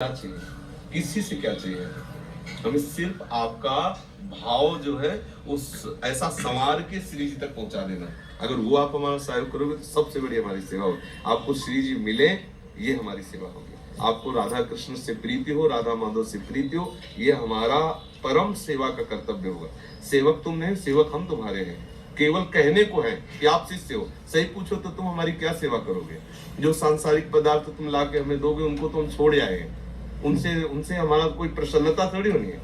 क्या चाहिए, किसी से क्या चाहिए, हमें सिर्फ आपका भाव जो है उस ऐसा संवार के श्री जी तक पहुंचा देना। अगर वो आप हमारा सहयोग करोगे तो सबसे बड़ी हमारी सेवा होगी। आपको श्री जी मिले, ये हमारी सेवा होगी। आपको राधा कृष्ण से प्रीति हो, राधा माधव से प्रीति हो, ये हमारा परम सेवा का कर्तव्य होगा। सेवक तुम नहीं, सेवक हम तुम्हारे हैं। केवल कहने को है कि आप शिष्य हो, सही पूछो तो तुम हमारी क्या सेवा करोगे? जो सांसारिक पदार्थ तुम ला के हमें दोगे उनको तो हम छोड़ आएंगे, उनसे उनसे हमारा कोई प्रसन्नता थोड़ी होनी है।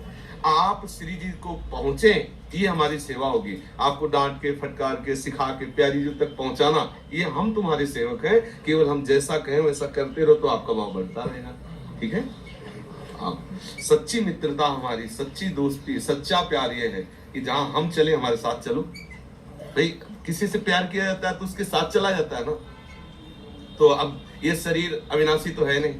आप श्री जी को पहुंचे, ये हमारी सेवा होगी। आपको डांट के, फटकार के, सिखा के प्यारी जी तक पहुंचाना, ये हम तुम्हारे सेवक हैं। केवल हम जैसा कहें वैसा करते रहो तो आपका भाव बढ़ता रहेगा। ठीक है? आप सच्ची मित्रता हमारी, सच्ची दोस्ती, सच्चा प्यार ये है कि जहां हम चले हमारे साथ चलो। भाई किसी से प्यार किया जाता है तो उसके साथ चला जाता है ना। तो अब ये शरीर अविनाशी तो है नहीं,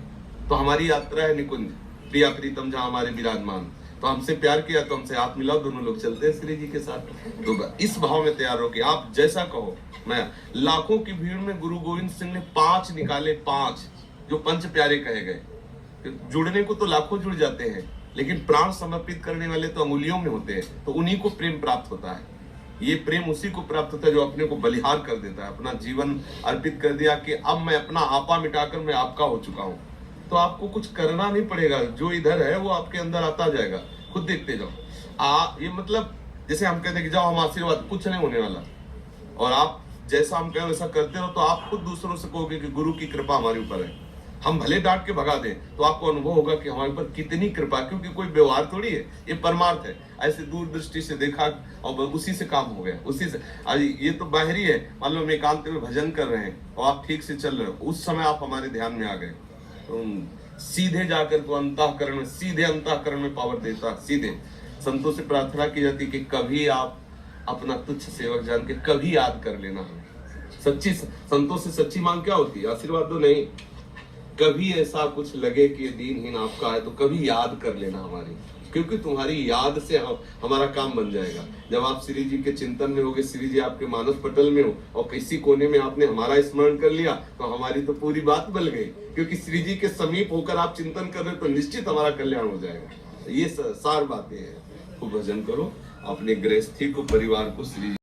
तो हमारी यात्रा है निकुंज, प्रिया प्रीतम जहां हमारे विराजमान। तो हमसे प्यार किया तो हमसे हाथ मिलाओ, दोनों लोग चलते हैं श्री जी के साथ। तो इस भाव में तैयार हो कि आप जैसा कहो। मैं लाखों की भीड़ में गुरु गोविंद सिंह ने 5 निकाले, 5 जो पंच प्यारे कहे गए। जुड़ने को तो लाखों जुड़ जाते हैं, लेकिन प्राण समर्पित करने वाले तो अंगुलियों में होते हैं। तो उन्हीं को प्रेम प्राप्त होता है। ये प्रेम उसी को प्राप्त होता है जो अपने को बलिहार कर देता है, अपना जीवन अर्पित कर दिया कि अब मैं अपना आपा मिटाकर मैं आपका हो चुका हूं। तो आपको कुछ करना नहीं पड़ेगा, जो इधर है वो आपके अंदर आता जाएगा, खुद देखते जाओ। ये मतलब जैसे हम कहते हैं कि जाओ हम आशीर्वाद, कुछ नहीं होने वाला। और आप जैसा हम कहें वैसा करते हो तो आप खुद दूसरों से कहोगे कि गुरु की कृपा हमारे ऊपर है। हम भले डांट के भगा दें तो आपको अनुभव होगा कि हमारे ऊपर कितनी कृपा, क्योंकि कोई व्यवहार थोड़ी है, ये परमार्थ है। ऐसे दूरदृष्टि से देखा और उसी से काम हो गया, उसी से। ये तो बाहरी है। मान लो हम एकांत में भजन कर रहे हैं और आप ठीक से चल रहे हो, उस समय आप हमारे ध्यान में आ गए, तो सीधे जाकर को अंतःकरण में, सीधे अंतःकरण में पावर देता। सीधे संतों से प्रार्थना की जाती कि कभी आप अपना तुच्छ सेवक जान के कभी याद कर लेना हमें। सच्ची संतों से सच्ची मांग क्या होती है? आशीर्वाद दो नहीं, कभी ऐसा कुछ लगे कि दीनहीन आपका है तो कभी याद कर लेना हमारी, क्योंकि तुम्हारी याद से हमारा काम बन जाएगा। जब आप श्री जी के चिंतन में होगे, श्री जी आपके मानस पटल में हो और किसी कोने में आपने हमारा स्मरण कर लिया तो हमारी तो पूरी बात बल गई, क्योंकि श्री जी के समीप होकर आप चिंतन कर रहे हो तो निश्चित हमारा कल्याण हो जाएगा। ये सार बातें हैं। खूब भजन करो, अपने गृहस्थी को, परिवार को श्री